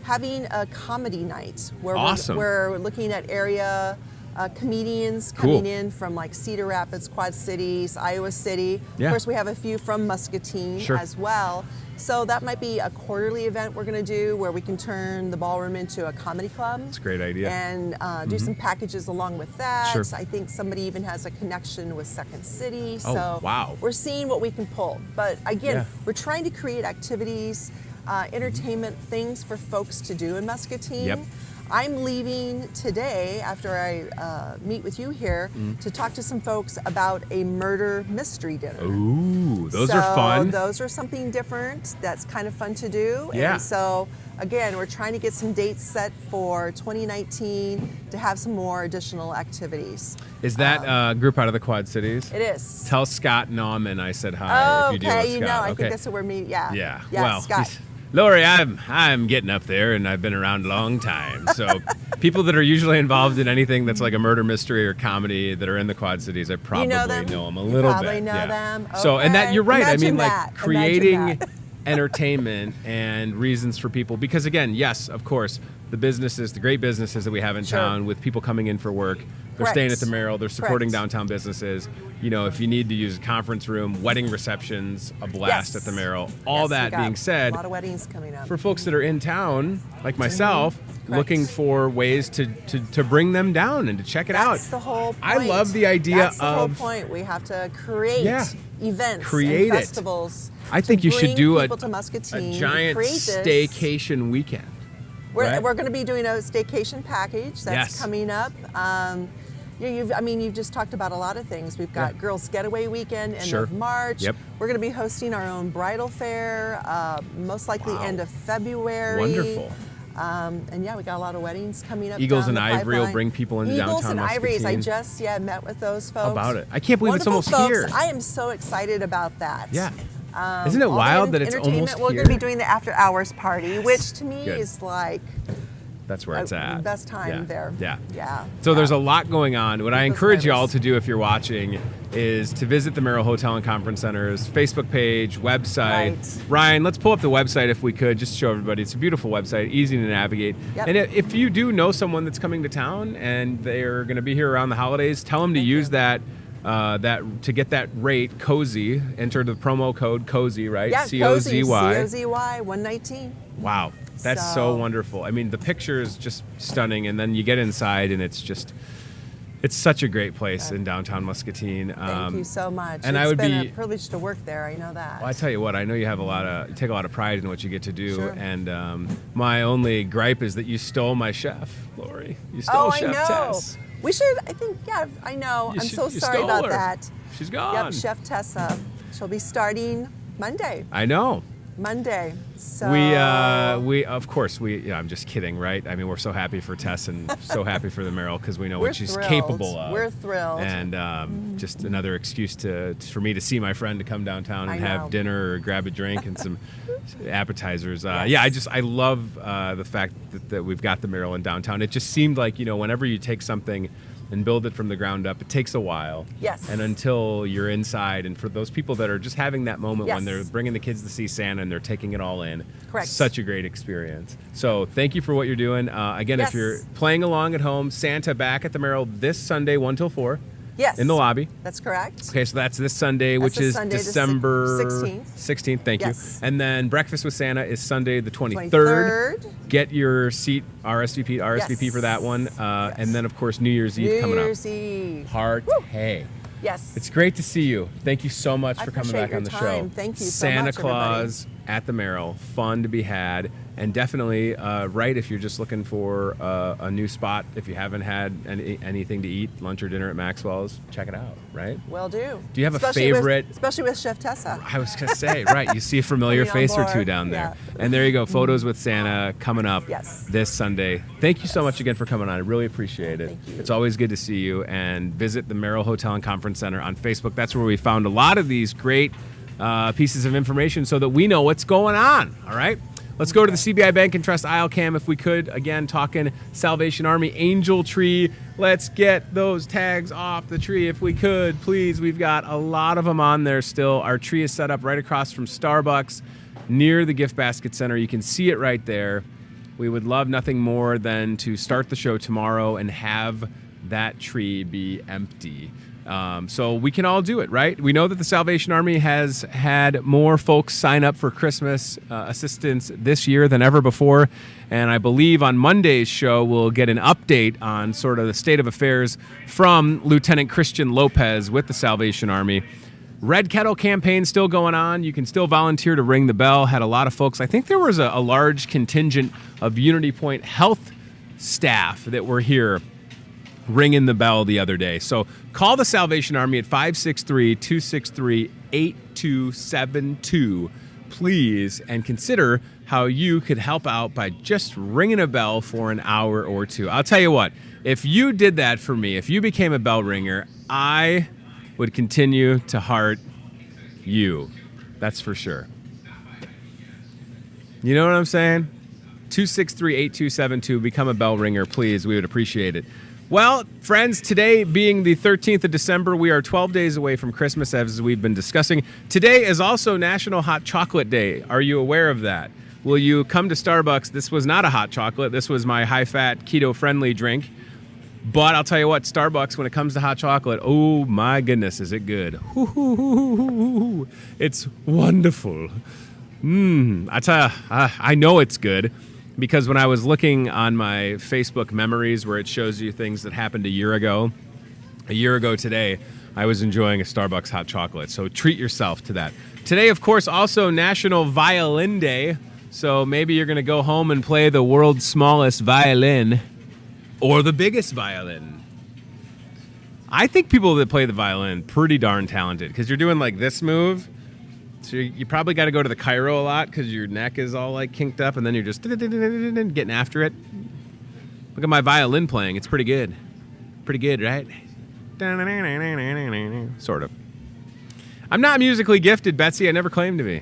having a comedy night where Awesome. we're looking at area comedians Cool. coming in from like Cedar Rapids, Quad Cities, Iowa City. Yeah. Of course, we have a few from Muscatine Sure. as well. So that might be a quarterly event we're going to do where we can turn the ballroom into a comedy club. That's a great idea. And do some packages along with that. Sure. I think somebody even has a connection with Second City. Oh, So wow. we're seeing what we can pull. But again, Yeah. we're trying to create activities, entertainment, things for folks to do in Muscatine. Yep. I'm leaving today after I meet with you here to talk to some folks about a murder mystery dinner. Ooh, those So are fun. Those are something different that's kind of fun to do. Yeah. And so, again, we're trying to get some dates set for 2019 to have some more additional activities. Is that group out of the Quad Cities? It is. Tell Scott Nauman I said hi. Oh, if you deal okay. with You Scott. know, I okay. think that's where we're meeting. Yeah. Yeah. Yeah, well, Scott. Lori, I'm getting up there, and I've been around a long time. So people that are usually involved in anything that's like a murder mystery or comedy that are in the Quad Cities, I probably know them? know them a You little probably bit. know yeah. them. So, and that Okay. you're right. Imagine I mean, that. like creating Imagine that. entertainment and reasons for people. Because again, yes, of course, the businesses, the great businesses that we have in Sure. town, with people coming in for work, They're staying at the Merrill. They're supporting Correct. downtown businesses. You know, if you need to use a conference room, wedding receptions, a blast Yes. at the Merrill. All Yes, we that got being said, a lot of weddings coming up. for folks that are in town, like myself, Correct. looking for ways to bring them down and to check it out. That's the whole point. I love the idea That's the whole of point. We have to create Yeah. events, Create and it. festivals. I think to you should bring do people to Muscatine, giant create this. staycation weekend. We're right? going to be doing a staycation package that's Yes. coming up. Yeah, you've just talked about a lot of things. We've got Yeah. Girls Getaway Weekend, end Sure. of March. Yep. We're going to be hosting our own bridal fair, most likely Wow. end of February. Wonderful. And yeah, we got a lot of weddings coming up. Eagles down and the Ivory will pipeline. bring people into Eagles downtown and Ivories. I Muscatine. just met with those folks. How about it? I can't believe it's Wonderful almost folks. here. I am so excited about that. Yeah. Isn't it all the wild that it's entertainment, almost we're here? going to be doing the after hours party, which to me Good. is like That's where it's at. best time Yeah. there. Yeah. Yeah. So there's a Yeah. lot going on. What I People's encourage y'all nervous. to do if you're watching is to visit the Merrill Hotel and Conference Center's Facebook page, website. Right. Ryan, let's pull up the website if we could, just to show everybody. It's a beautiful website, easy to navigate. Yep. And if you do know someone that's coming to town and they're going to be here around the holidays, tell them to use that to get that rate, Cozy. Enter the promo code Cozy, right? Yeah, COZY. COZY 119. Wow, that's so So- wonderful. I mean, the picture is just stunning, and then you get inside, and it's such a great place in downtown Muscatine. Thank you so much. and It's I would been be- a privilege to work there. I know that. Well, I tell you what, I know you have you take a lot of pride in what you get to do, Sure. and my only gripe is that you stole my chef, Lori. You stole Oh, Chef I know. Tess. We should. I think. Yeah, I know. You I'm should- so you sorry stole about her. that. She's gone. Yep, Chef Tessa. She'll be starting Monday. I know. Monday. So We of course I'm just kidding, right? I mean, we're so happy for Tess and so happy for the Merrill because we know We're what she's thrilled. capable of. We're thrilled. And just another excuse for me to see my friend to come downtown and I have know. dinner or grab a drink and some appetizers. Yes. Yeah, I love the fact that we've got the Merrill in downtown. It just seemed like, whenever you take something and build it from the ground up, it takes a while. Yes. And until you're inside, and for those people that are just having that moment when Yes. they're bringing the kids to see Santa and they're taking it all in. Correct. Such a great experience. So thank you for what you're doing. Again, if Yes. you're playing along at home, Santa back at the Merrill this Sunday, 1 till 4. Yes. In the lobby. That's correct. Okay, so that's this Sunday, That's which this is Sunday, the December 16th. 16th, thank Yes. you. And then Breakfast with Santa is Sunday, the 23rd. 23rd. Get your seat, RSVP for that one. Yes. And then, of course, New Year's Eve New coming Year's up. Eve. Hey. Yes. It's great to see you. Thank you so much I for coming appreciate back your on the time. show. Thank you so Santa much, Claus at the Merrill, fun to be had, and definitely right if you're just looking for a new spot. If you haven't had anything to eat, lunch or dinner at Maxwell's, check it out. Right? Will do. Do you have a Especially with- favorite? especially with Chef Tessa. I was gonna say, right? You see a familiar Coming on face or two board, down there, yeah. and there you go. Photos with Santa coming up Yes. this Sunday. Thank you so much again for coming on. I really appreciate it. Thank you. It's always good to see you. And visit the Merrill Hotel and Conference Center on Facebook. That's where we found a lot of these great pieces of information, so that we know what's going on. All right. Let's go to the CBI Bank and Trust aisle cam if we could. Again, talking Salvation Army Angel Tree. Let's get those tags off the tree if we could, please. We've got a lot of them on there still. Our tree is set up right across from Starbucks near the Gift Basket Center. You can see it right there. We would love nothing more than to start the show tomorrow and have that tree be empty. So we can all do it, right? We know that the Salvation Army has had more folks sign up for Christmas assistance this year than ever before. And I believe on Monday's show, we'll get an update on sort of the state of affairs from Lieutenant Christian Lopez with the Salvation Army. Red Kettle campaign still going on. You can still volunteer to ring the bell. Had a lot of folks. I think there was a large contingent of Unity Point Health staff that were here ringing the bell the other day. So call the Salvation Army at 563-263-8272, please, and consider how you could help out by just ringing a bell for an hour or two. I'll tell you what, if you did that for me, if you became a bell ringer, I would continue to heart you. That's for sure. You know what I'm saying? 263-8272, become a bell ringer, please. We would appreciate it. Well, friends, today being the 13th of December, we are 12 days away from Christmas, as we've been discussing. Today is also National Hot Chocolate Day. Are you aware of that? Will you come to Starbucks? This was not a hot chocolate. This was my high-fat, keto-friendly drink. But I'll tell you what, Starbucks, when it comes to hot chocolate, oh my goodness, is it good. It's wonderful. I tell you, I know it's good because when I was looking on my Facebook memories where it shows you things that happened a year ago today, I was enjoying a Starbucks hot chocolate. So treat yourself to that. Today, of course, also National Violin Day. So maybe you're going to go home and play the world's smallest violin or the biggest violin. I think people that play the violin pretty darn talented because you're doing like this move. So you probably got to go to the chiro a lot because your neck is all like kinked up and then you're just getting after it. Look at my violin playing. It's pretty good. Pretty good, right? Sort of. I'm not musically gifted, Betsy. I never claimed to be.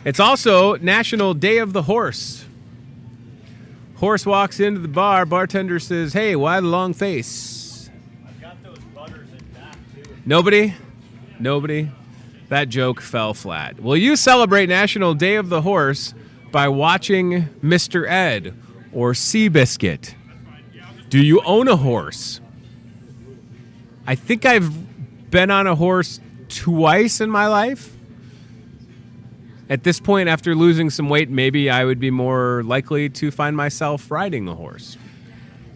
It's also National Day of the Horse. Horse walks into the bar. Bartender says, "Hey, why the long face?" I've got those butters in back, too. Nobody. That joke fell flat. Will you celebrate National Day of the Horse by watching Mr. Ed or Seabiscuit? Do you own a horse? I think I've been on a horse twice in my life. At this point, after losing some weight, maybe I would be more likely to find myself riding a horse.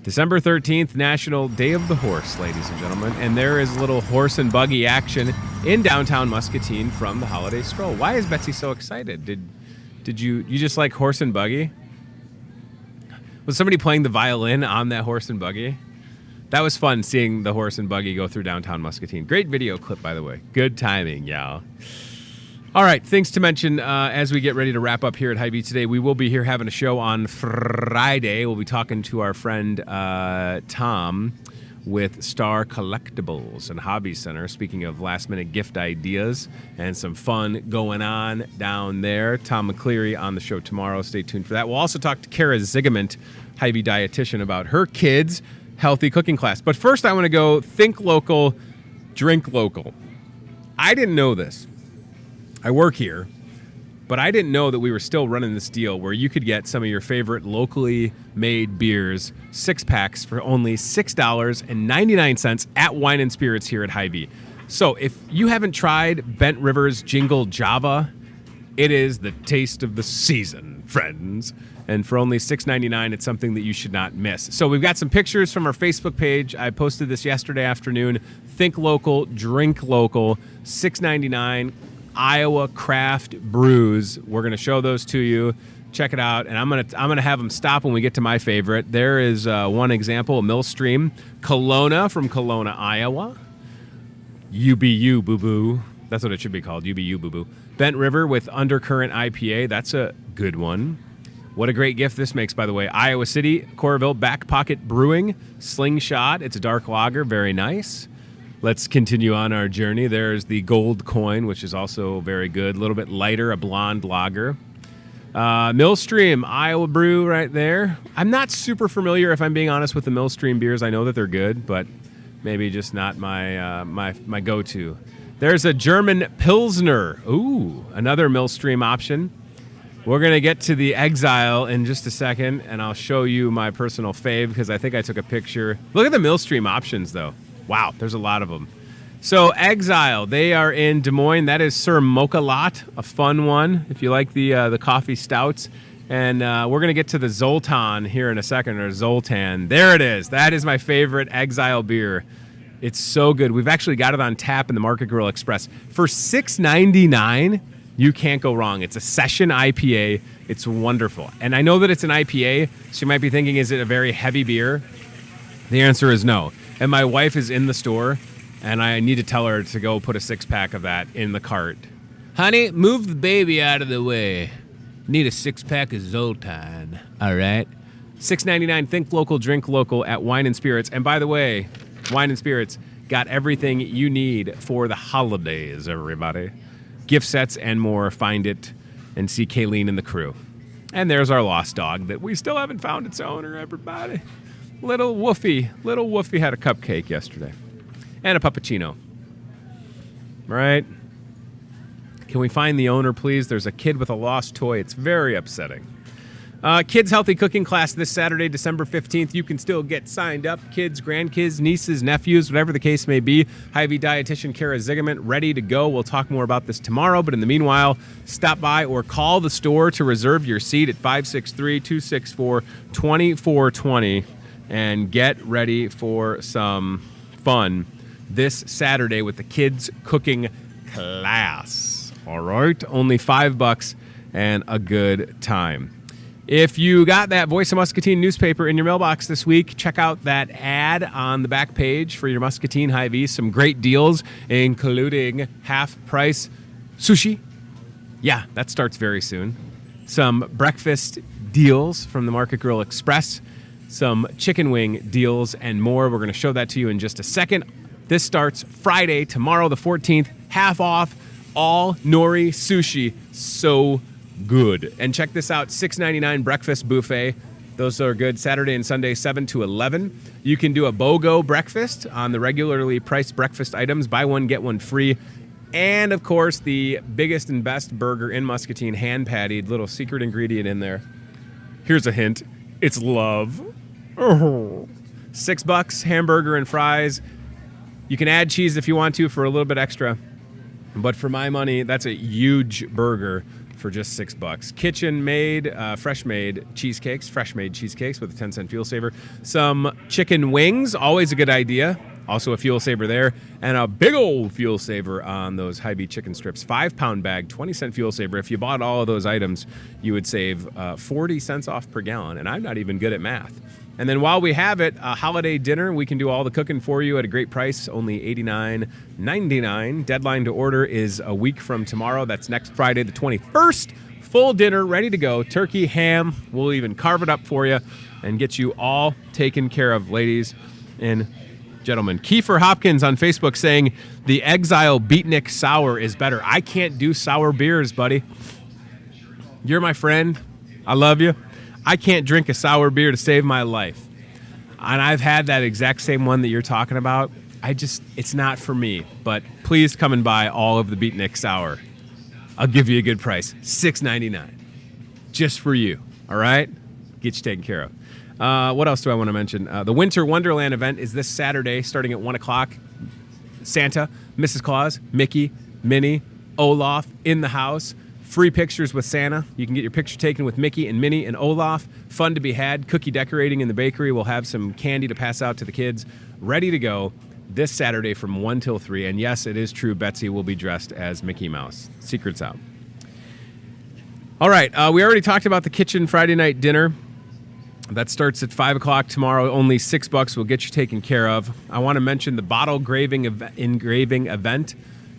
December 13th, National Day of the Horse, ladies and gentlemen. And there is a little horse and buggy action in downtown Muscatine from the holiday stroll. Why is Betsy so excited? Did you just like horse and buggy? Was somebody playing the violin on that horse and buggy? That was fun seeing the horse and buggy go through downtown Muscatine. Great video clip, by the way. Good timing, y'all. All right, things to mention as we get ready to wrap up here at Hy-Vee today. We will be here having a show on Friday. We'll be talking to our friend Tom with Star Collectibles and Hobby Center. Speaking of last-minute gift ideas and some fun going on down there. Tom McCleary on the show tomorrow. Stay tuned for that. We'll also talk to Kara Zigament, Hy-Vee dietitian, about her kids' healthy cooking class. But first, I want to go think local, drink local. I didn't know this. I work here, but I didn't know that we were still running this deal where you could get some of your favorite locally made beers, 6-packs for only $6.99 at Wine and Spirits here at Hy-Vee. So if you haven't tried Bent River's Jingle Java, it is the taste of the season, friends. And for only $6.99, it's something that you should not miss. So we've got some pictures from our Facebook page. I posted this yesterday afternoon. Think local, drink local, $6.99. Iowa craft brews. We're going to show those to you. Check it out. And I'm going to have them stop when we get to my favorite. There is one example, Millstream. Kelowna from Kelowna, Iowa. UBU boo-boo. That's what it should be called, UBU boo-boo. Bent River with Undercurrent IPA. That's a good one. What a great gift this makes, by the way. Iowa City, Coralville, Back Pocket Brewing. Slingshot. It's a dark lager. Very nice. Let's continue on our journey. There's the Gold Coin, which is also very good. A little bit lighter, a blonde lager. Millstream, Iowa Brew right there. I'm not super familiar, if I'm being honest, with the Millstream beers. I know that they're good, but maybe just not my my go-to. There's a German Pilsner. Ooh, another Millstream option. We're going to get to the Exile in just a second, and I'll show you my personal fave because I think I took a picture. Look at the Millstream options, though. Wow, there's a lot of them. So Exile, they are in Des Moines. That is Sir Mocha Lot, a fun one if you like the coffee stouts. And we're going to get to the Zoltan here in a second, or Zoltan. There it is. That is my favorite Exile beer. It's so good. We've actually got it on tap in the Market Grill Express. For $6.99, you can't go wrong. It's a session IPA. It's wonderful. And I know that it's an IPA, so you might be thinking, is it a very heavy beer? The answer is no. And my wife is in the store, and I need to tell her to go put a 6-pack of that in the cart. Honey, move the baby out of the way. Need a 6-pack of Zoltan. All right. $6.99. Think local, drink local at Wine and Spirits. And by the way, Wine and Spirits got everything you need for the holidays, everybody. Gift sets and more. Find it and see Kayleen and the crew. And there's our lost dog that we still haven't found its owner, everybody. Little Woofy had a cupcake yesterday. And a puppuccino. Right? Can we find the owner, please? There's a kid with a lost toy. It's very upsetting. Kids Healthy Cooking class this Saturday, December 15th. You can still get signed up. Kids, grandkids, nieces, nephews, whatever the case may be. Hy-Vee dietitian Kara Zigament ready to go. We'll talk more about this tomorrow, but in the meanwhile, stop by or call the store to reserve your seat at 563-264-2420 and get ready for some fun this Saturday with the Kids Cooking class. All right? Only $5 and a good time. If you got that Voice of Muscatine newspaper in your mailbox this week, check out that ad on the back page for your Muscatine Hy-Vee. Some great deals, including half-price sushi. Yeah, that starts very soon. Some breakfast deals from the Market Grill Express. Some chicken wing deals and more. We're going to show that to you in just a second. This starts Friday, tomorrow the 14th. Half off all nori sushi. So good. And check this out, $6.99 breakfast buffet. Those are good. Saturday and Sunday, 7 to 11. You can do a BOGO breakfast on the regularly priced breakfast items. Buy one, get one free. And, of course, the biggest and best burger in Muscatine, hand-pattied, little secret ingredient in there. Here's a hint. It's love. Oh. $6, hamburger and fries. You can add cheese if you want to for a little bit extra. But for my money, that's a huge burger for just $6. Kitchen-made, fresh-made cheesecakes, fresh-made cheesecakes with a 10-cent fuel saver. Some chicken wings, always a good idea. Also a fuel saver there. And a big old fuel saver on those Hy-Vee chicken strips. 5-pound bag, 20-cent fuel saver. If you bought all of those items, you would save 40 cents off per gallon. And I'm not even good at math. And then while we have it, a holiday dinner, we can do all the cooking for you at a great price, only $89.99. Deadline to order is a week from tomorrow. That's next Friday, the 21st. Full dinner, ready to go. Turkey, ham, we'll even carve it up for you and get you all taken care of, ladies and gentlemen. Kiefer Hopkins on Facebook saying the Exile Beatnik Sour is better. I can't do sour beers, buddy. You're my friend. I love you. I can't drink a sour beer to save my life. And I've had that exact same one that you're talking about. It's not for me. But please come and buy all of the Beatnik Sour. I'll give you a good price. $6.99. Just for you. All right? Get you taken care of. What else do I want to mention? The Winter Wonderland event is this Saturday starting at 1 o'clock. Santa, Mrs. Claus, Mickey, Minnie, Olaf in the house. Free pictures with Santa. You can get your picture taken with Mickey and Minnie and Olaf. Fun to be had. Cookie decorating in the bakery. We'll have some candy to pass out to the kids. Ready to go this Saturday from 1 till 3. And yes, it is true, Betsy will be dressed as Mickey Mouse. Secret's out. All right, we already talked about the kitchen Friday night dinner. That starts at 5 o'clock tomorrow. Only $6 will get you taken care of. I want to mention the bottle engraving event.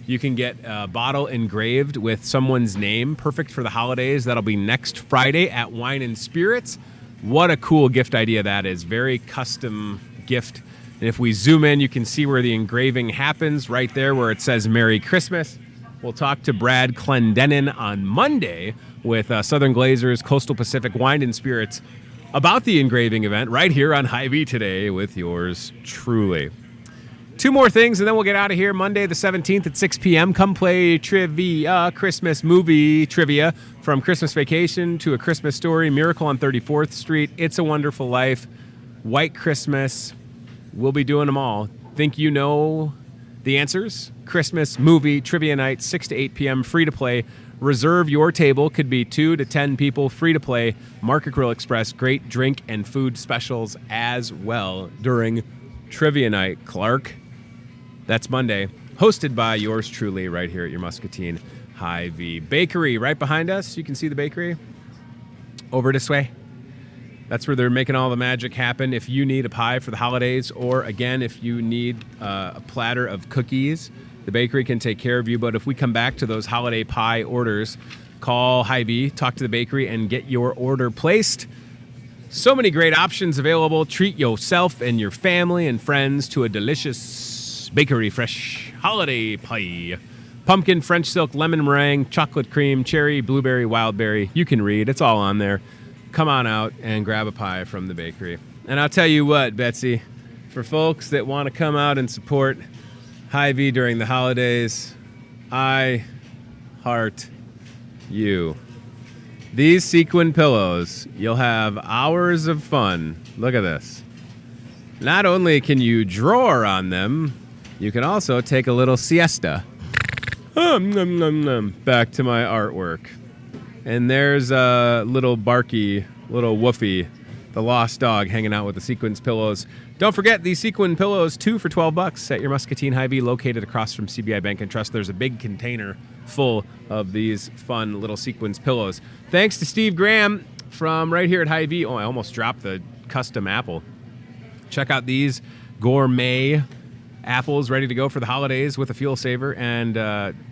You can get a bottle engraved with someone's name, perfect for the holidays. That'll be next Friday at Wine and Spirits. What a cool gift idea that is. Very custom gift. And if we zoom in, you can see where the engraving happens right there where it says Merry Christmas. We'll talk to Brad Clendenin on Monday with Southern Glazers, Coastal Pacific Wine and Spirits about the engraving event right here on Hy-Vee today with yours truly. 2 more things, and then we'll get out of here. Monday the 17th at 6 p.m. Come play trivia, Christmas movie trivia. From Christmas Vacation to A Christmas Story, Miracle on 34th Street, It's a Wonderful Life, White Christmas. We'll be doing them all. Think you know the answers? Christmas movie trivia night, 6 to 8 p.m., free to play. Reserve your table. Could be 2 to 10 people, free to play. Market Grill Express, great drink and food specials as well during trivia night. Clark. That's Monday, hosted by yours truly right here at your Muscatine Hy-Vee Bakery. Right behind us, you can see the bakery. Over this way. That's where they're making all the magic happen. If you need a pie for the holidays, or again, if you need a platter of cookies, the bakery can take care of you. But if we come back to those holiday pie orders, call Hy-Vee, talk to the bakery, and get your order placed. So many great options available. Treat yourself and your family and friends to a delicious bakery fresh holiday pie. Pumpkin, French silk, lemon meringue, chocolate cream, cherry, blueberry, wildberry. You can read. It's all on there. Come on out and grab a pie from the bakery. And I'll tell you what, Betsy, for folks that want to come out and support Hy-Vee during the holidays, I heart you. These sequin pillows, you'll have hours of fun. Look at this. Not only can you drawer on them, you can also take a little siesta. Back to my artwork. And there's a little Barky, little Woofy, the lost dog, hanging out with the sequins pillows. Don't forget these sequin pillows, 2 for $12 at your Muscatine Hy-Vee, located across from CBI Bank and Trust. There's a big container full of these fun little sequins pillows. Thanks to Steve Graham from right here at Hy-Vee. Oh, I almost dropped the custom apple. Check out these gourmet apples ready to go for the holidays with a fuel saver and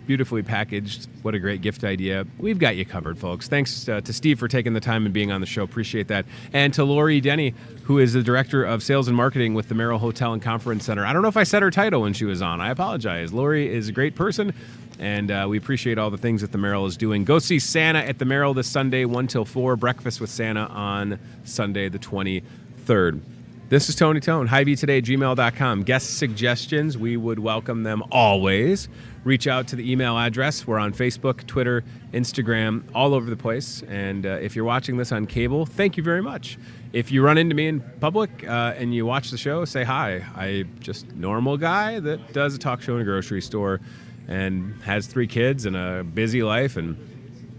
beautifully packaged. What a great gift idea. We've got you covered, folks. Thanks to Steve for taking the time and being on the show. Appreciate that. And to Lori Denny, who is the Director of Sales and Marketing with the Merrill Hotel and Conference Center. I don't know if I said her title when she was on. I apologize. Lori is a great person, and we appreciate all the things that the Merrill is doing. Go see Santa at the Merrill this Sunday, 1 till 4. Breakfast with Santa on Sunday the 23rd. This is Tony Tone, HyVeeToday@gmail.com. Guest suggestions, we would welcome them always. Reach out to the email address. We're on Facebook, Twitter, Instagram, all over the place. And if you're watching this on cable, thank you very much. If you run into me in public and you watch the show, say hi. I'm just a normal guy that does a talk show in a grocery store and has 3 kids and a busy life. And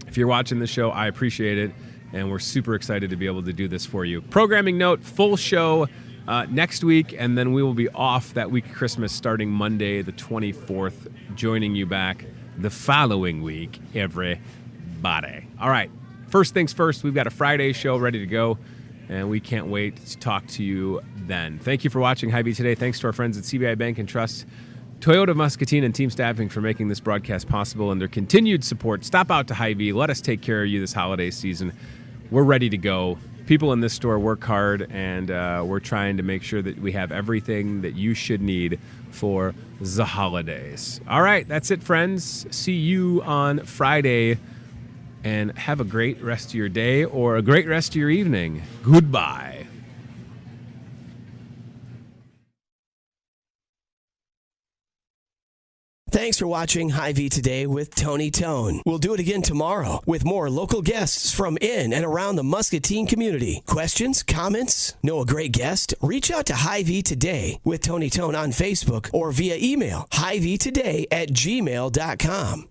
if you're watching the show, I appreciate it. And we're super excited to be able to do this for you. Programming note, full show next week, and then we will be off that week of Christmas starting Monday the 24th, joining you back the following week, everybody. All right, first things first, we've got a Friday show ready to go, and we can't wait to talk to you then. Thank you for watching Hy-Vee Today. Thanks to our friends at CBI Bank and Trust, Toyota Muscatine, and Team Staffing for making this broadcast possible and their continued support. Stop out to Hy-Vee. Let us take care of you this holiday season. We're ready to go. People in this store work hard, and we're trying to make sure that we have everything that you should need for the holidays. All right, that's it, friends. See you on Friday, and have a great rest of your day or a great rest of your evening. Goodbye. Thanks for watching Hy-Vee Today with Tony Tone. We'll do it again tomorrow with more local guests from in and around the Muscatine community. Questions, comments, know a great guest? Reach out to Hy-Vee Today with Tony Tone on Facebook or via email, hyveetoday@gmail.com.